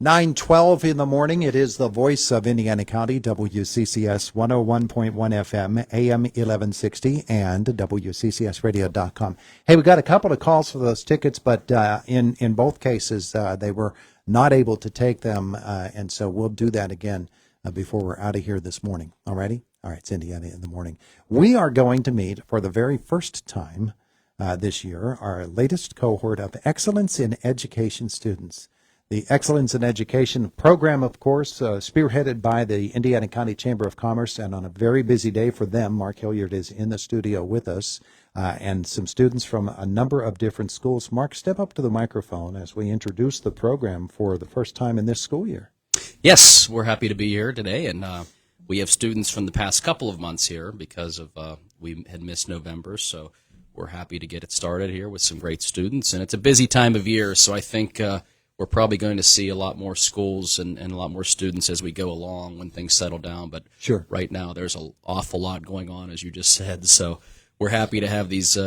9:12 in the morning. It is the voice of Indiana County, WCCS 101.1 FM, AM 1160, and WCCSradio.com. Hey, we got a couple of calls for those tickets, but in both cases, they were not able to take them, and so we'll do that again before we're out of here this morning. All righty? All right, it's Indiana in the morning. We are going to meet for the very first time this year our latest cohort of Excellence in Education students. The Excellence in Education program, of course, spearheaded by the Indiana County Chamber of Commerce, and on a very busy day for them, Mark Hilliard is in the studio with us, and some students from a number of different schools. Mark, step up to the microphone as we introduce the program for the first time in this school year. Yes, we're happy to be here today, and we have students from the past couple of months here because of we had missed November, so we're happy to get it started here with some great students, and it's a busy time of year, so I think we're probably going to see a lot more schools and a lot more students as we go along when things settle down. But sure, right now there's an awful lot going on, as you just said. So we're happy to have these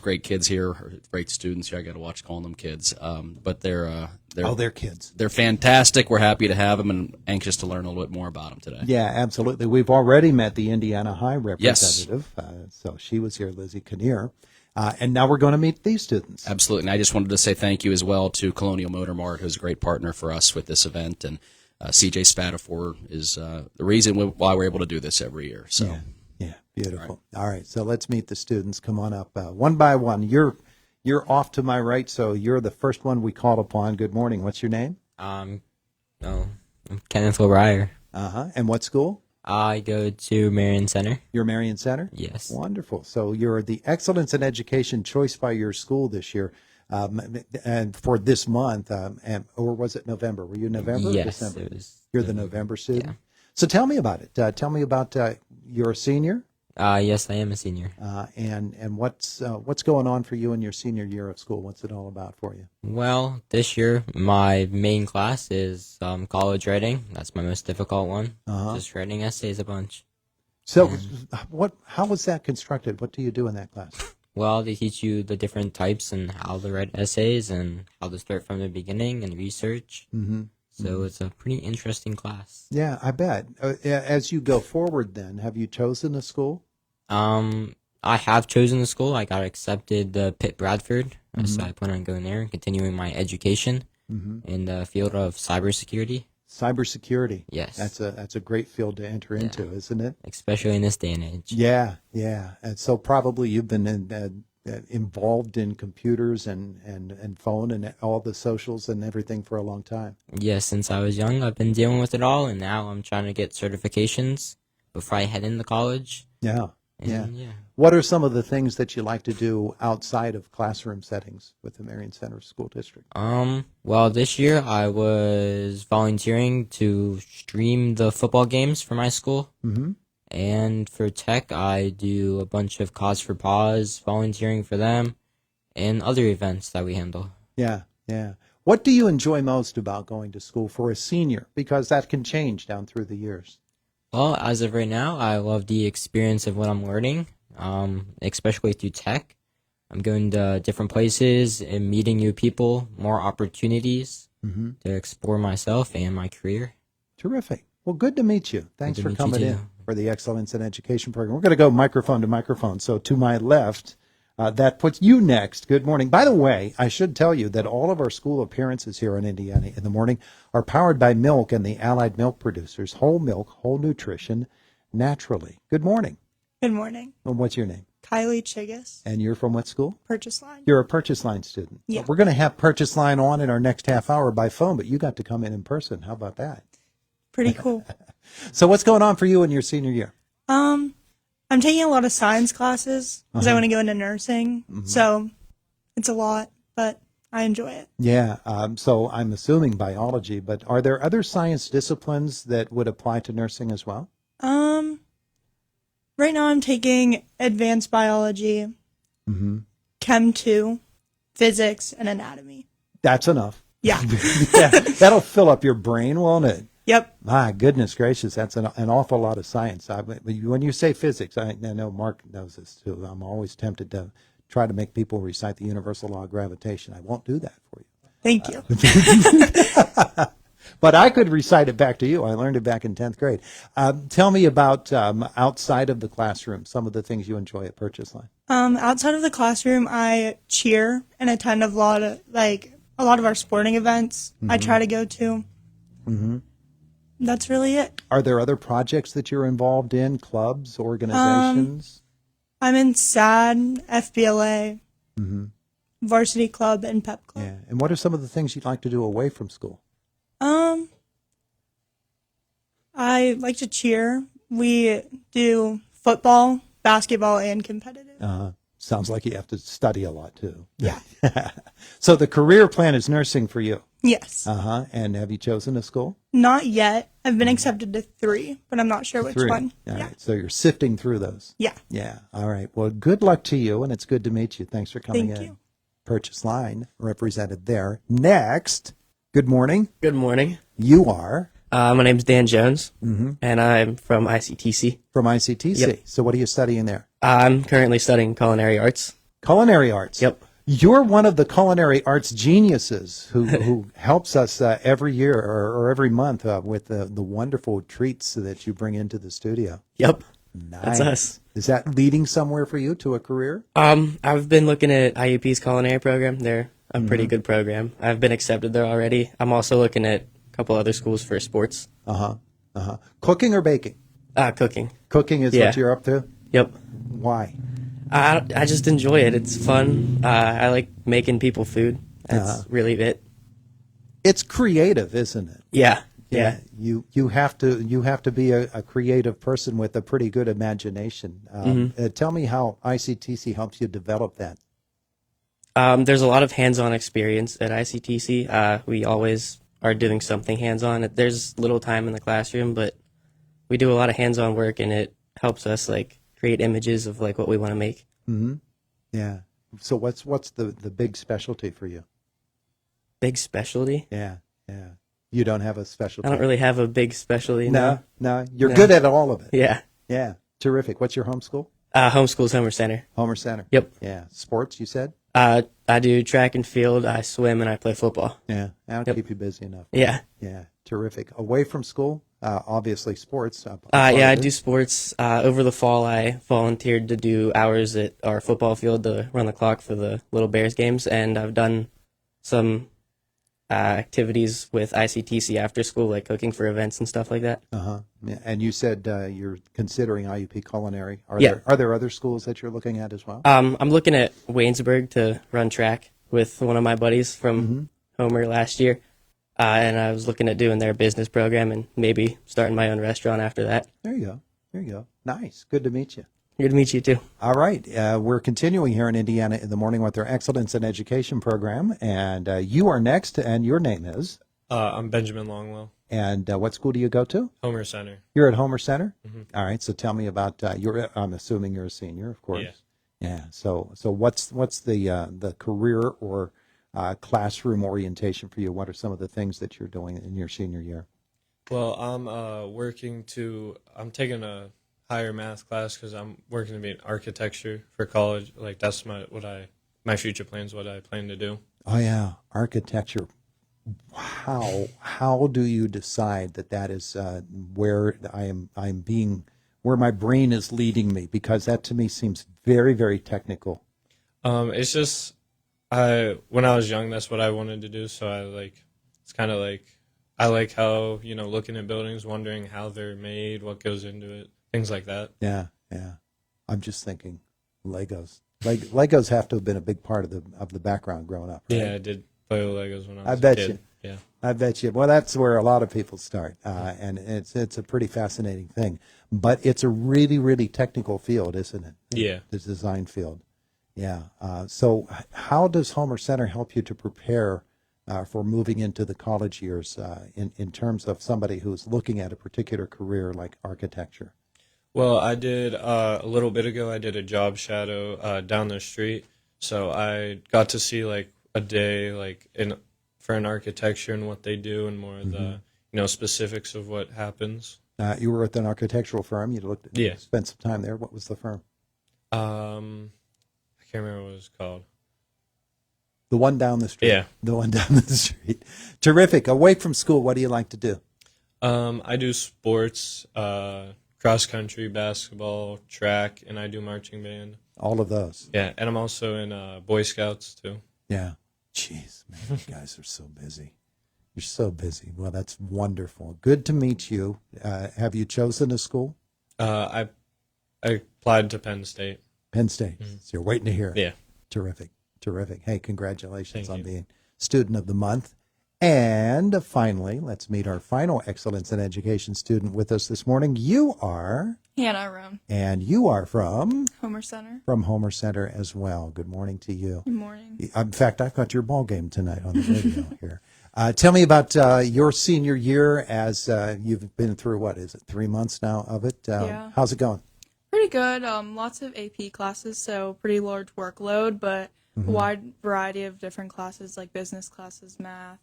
great kids here, or great students here. I got to watch calling them kids, but they're kids. They're fantastic. We're happy to have them and anxious to learn a little bit more about them today. Yeah, absolutely. We've already met the Indiana High representative, yes. So she was here, Lizzie Kinnear. And now we're going to meet these students. Absolutely. And I just wanted to say thank you as well to Colonial Motor Mart, who's a great partner for us with this event. And CJ Spatafor is the reason why we're able to do this every year. So, yeah, beautiful. All right, so let's meet the students. Come on up one by one. You're off to my right, so you're the first one we called upon. Good morning. What's your name? I'm Kenneth O'Brien. And what school? I go to Marion Center. You're Marion Center? Yes. Wonderful. So you're the Excellence in Education choice by your school this year, and for this month, or was it November? Were you November yes, or December? It was You're the November student? Yeah. So tell me about it. Tell me about you're a senior? Yes, I am a senior. And what's going on for you in your senior year of school? What's it all about for you? Well, this year my main class is college writing. That's my most difficult one. Just writing essays a bunch. So, how was that constructed? What do you do in that class? Well, they teach you the different types and how to write essays and how to start from the beginning and research. Mm-hmm. So it's a pretty interesting class. Yeah, I bet. As you go forward then, have you chosen a school? I have chosen a school. I got accepted to Pitt Bradford, so I plan on going there and continuing my education in the field of cybersecurity. Cybersecurity. Yes. That's a great field to enter into, isn't it? Especially in this day and age. Yeah. And so probably you've been involved in computers and phone and all the socials and everything for a long time. Yes, since I was young, I've been dealing with it all, and now I'm trying to get certifications before I head into college. Yeah. What are some of the things that you like to do outside of classroom settings with the Marion Center School District? Well, this year I was volunteering to stream the football games for my school. Mm-hmm. And for tech, I do a bunch of Cause for Pause, volunteering for them, and other events that we handle. Yeah. What do you enjoy most about going to school for a senior? Because that can change down through the years. Well, as of right now, I love the experience of what I'm learning, especially through tech. I'm going to different places and meeting new people, more opportunities to explore myself and my career. Terrific. Well, good to meet you. Thanks for coming in for the Excellence in Education program. We're going to go microphone to microphone. So to my left, that puts you next. Good morning. By the way, I should tell you that all of our school appearances here in Indiana in the morning are powered by milk and the allied milk producers. Whole milk, whole nutrition, naturally. Good morning. Good morning. And what's your name? Kylie Chigas. And you're from what school? Purchase Line. You're a Purchase Line student. Yeah. We're going to have Purchase Line on in our next half hour by phone, but you got to come in person. How about that? Pretty cool. So what's going on for you in your senior year? I'm taking a lot of science classes because I want to go into nursing. So it's a lot, but I enjoy it. Yeah. So I'm assuming biology, but are there other science disciplines that would apply to nursing as well? Right now I'm taking advanced biology, Chem 2, physics, and anatomy. That's enough. Yeah. Yeah. That'll fill up your brain, won't it? Yep. My goodness gracious, that's an awful lot of science. When you say physics, I know Mark knows this too. I'm always tempted to try to make people recite the universal law of gravitation. I won't do that for you. Thank you. But I could recite it back to you. I learned it back in 10th grade. Tell me about outside of the classroom, some of the things you enjoy at Purchase Line. Outside of the classroom, I cheer and attend a lot of our sporting events. I try to go to. That's really it. Are there other projects that you're involved in, clubs, organizations? I'm in SAD, FBLA, Varsity Club, and Pep Club. Yeah. And what are some of the things you'd like to do away from school? I like to cheer. We do football, basketball, and competitive. Sounds like you have to study a lot too. Yeah. So the career plan is nursing for you. Yes. And have you chosen a school? Not yet. I've been accepted to 3, but I'm not sure which 3. one. All Yeah. right. So you're sifting through those. Yeah. Yeah. All right. Well, good luck to you, and it's good to meet you. Thanks for coming Thank in. you. Purchase Line represented there. Next, good morning. Good morning. You are My name's Dan Jones, and I'm from ICTC. from ICTC. Yep. So what are you studying there? I'm currently studying culinary arts. Culinary arts. Yep. You're one of the culinary arts geniuses who helps us every year or every month with the wonderful treats that you bring into the studio. Yep. Nice. That's us. Is that leading somewhere for you to a career? I've been looking at IUP's culinary program. They're a pretty good program. I've been accepted there already. I'm also looking at a couple other schools for sports. Cooking or baking? Cooking. Cooking is Yeah. what you're up to? Yep. Why? I just enjoy it. It's fun. I like making people food. That's really it. It's creative, isn't it? Yeah. Yeah. You have to be a creative person with a pretty good imagination. Tell me how ICTC helps you develop that. There's a lot of hands-on experience at ICTC. We always are doing something hands-on. There's little time in the classroom, but we do a lot of hands-on work, and it helps us like create images of like what we want to make. Yeah. So what's the big specialty for you? Big specialty? Yeah. You don't have a specialty. I don't really have a big specialty. No. You're No. good at all of it. Yeah. Yeah. Terrific. What's your home school? Homeschool's Homer Center. Homer Center. Yep. Yeah. Sports, you said? I do track and field. I swim and I play football. Yeah. That'll Yep. keep you busy enough. Yeah. Yeah. Terrific. Away from school, obviously sports. Yeah, I do sports. Over the fall, I volunteered to do hours at our football field to run the clock for the Little Bears games, and I've done some activities with ICTC after school, like cooking for events and stuff like that. Yeah. And you said you're considering IUP Culinary. Yeah. Are there other schools that you're looking at as well? I'm looking at Waynesburg to run track with one of my buddies from Homer last year, and I was looking at doing their business program and maybe starting my own restaurant after that. There you go. Nice. Good to meet you. Good to meet you too. All right. We're continuing here in Indiana in the morning with our Excellence in Education program. And you are next, and your name is? I'm Benjamin Longwell, And what school do you go to? Homer Center. You're at Homer Center? All right. So tell me about I'm assuming you're a senior, of course. Yeah. Yeah. So what's the career or classroom orientation for you? What are some of the things that you're doing in your senior year? Well, I'm I'm taking a higher math class because I'm working to be in architecture for college. Like that's my future plans, what I plan to do. Oh yeah, architecture. How do you decide that is where where my brain is leading me? Because that to me seems very, very technical. It's just when I was young, that's what I wanted to do. So it's kind of like I like how looking at buildings, wondering how they're made, what goes into it, things like that. Yeah. I'm just thinking Legos. Legos have to have been a big part of the background growing up. Right? Yeah, I did play with Legos when I was I bet a kid. you. Yeah. I bet you. Well, that's where a lot of people start, and it's a pretty fascinating thing. But it's a really, really technical field, isn't it? Yeah. The design field. Yeah. So how does Homer Center help you to prepare for moving into the college years in terms of somebody who's looking at a particular career like architecture? Well, I did a little bit ago. I did a job shadow down the street, so I got to see like a day for an architecture and what they do, and more of the specifics of what happens. You were at an architectural firm. You spent some time there. What was the firm? I can't remember what it was called. The one down the street. Yeah. The one down the street. Terrific. Away from school, what do you like to do? I do sports, cross country, basketball, track, and I do marching band. All of those. Yeah, and I'm also in Boy Scouts too. Yeah. Jeez, man, you guys are so busy. You're so busy. Well, that's wonderful. Good to meet you. Have you chosen a school? I applied to Penn State. Penn State. So you're waiting to hear. Yeah. Terrific. Terrific. Hey, congratulations Thank on you. being Student of the Month. And finally, let's meet our final Excellence in Education student with us this morning. You are, Hannah Roan, and you are from Homer Center. Homer Center as well. Good morning to you. Good morning. In fact, I caught your ball game tonight on the radio here. Tell me about your senior year as you've been through, what is it, 3 months now of it? Yeah. How's it going? Pretty good. Lots of AP classes, so pretty large workload, but a wide variety of different classes like business classes, math,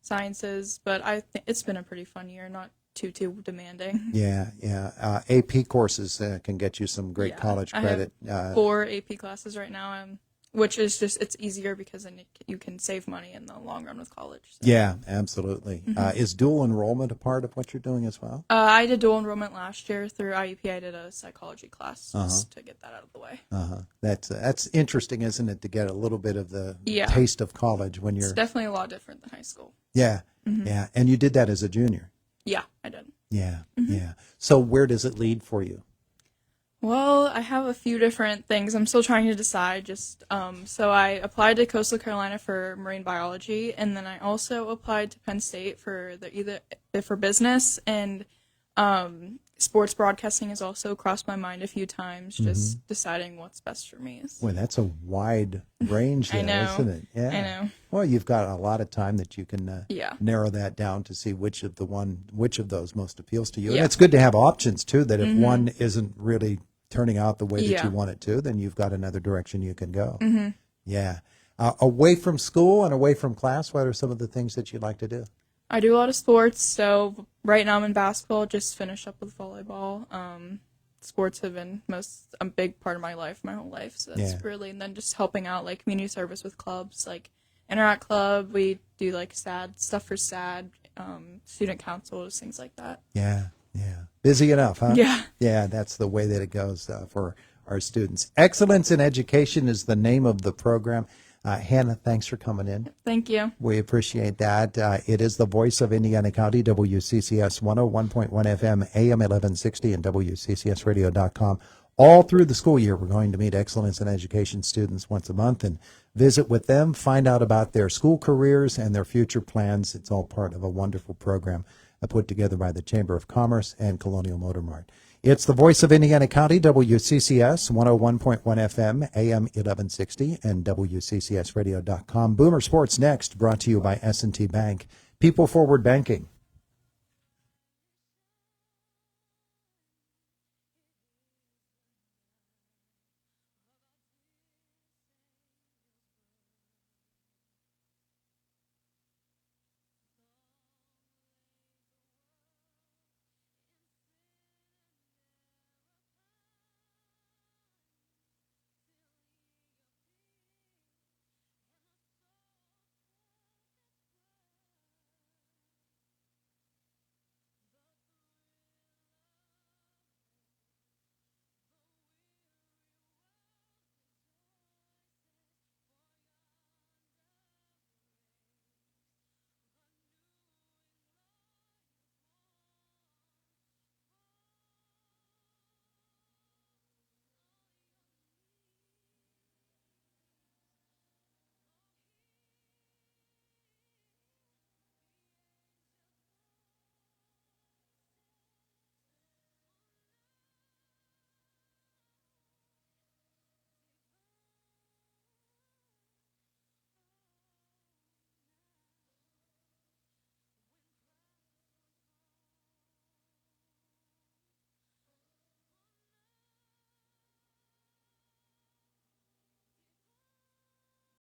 sciences. But I think it's been a pretty fun year, not too demanding. Yeah, yeah. AP courses can get you some great Yeah, college I have credit. 4 AP classes right now, which is just, it's easier because then you can save money in the long run with college. So. Yeah, absolutely. Is dual enrollment a part of what you're doing as well? I did dual enrollment last year through IUP. I did a psychology class just to get that out of the way. That's interesting, isn't it, to get a little bit of the Yeah. taste of college when It's you're. definitely a lot different than high school. Yeah, yeah. And you did that as a junior. Yeah, I did. Yeah, yeah. So where does it lead for you? Well, I have a few different things. I'm still trying to decide. So I applied to Coastal Carolina for marine biology, and then I also applied to Penn State for for business, and sports broadcasting has also crossed my mind a few times. Just deciding what's best for me. Well, that's a wide range there, I know. isn't it? Yeah. I know. Well, you've got a lot of time that you can Yeah. narrow that down to see which of those most appeals to you. And Yeah. it's good to have options too. That if one isn't really turning out the way that Yeah. you want it to, then you've got another direction you can go. Yeah. Away from school and away from class, what are some of the things that you like to do? I do a lot of sports. So right now I'm in basketball. Just finished up with volleyball. Sports have been a big part of my life, my whole life. So that's Yeah. really, and then just helping out like community service with clubs, like Interact Club. We do like stuff for SAD, student councils, things like that. Yeah, yeah. Busy enough, huh? Yeah. Yeah, that's the way that it goes for our students. Excellence in Education is the name of the program. Hannah, thanks for coming in. Thank you. We appreciate that. It is the voice of Indiana County, WCCS 101.1 FM, AM 1160, and WCCSradio.com. All through the school year, we're going to meet Excellence in Education students once a month and visit with them, find out about their school careers and their future plans. It's all part of a wonderful program put together by the Chamber of Commerce and Colonial Motor Mart. It's the voice of Indiana County, WCCS 101.1 FM, AM 1160, and WCCSradio.com. Boomer Sports next, brought to you by S&T Bank. People Forward Banking.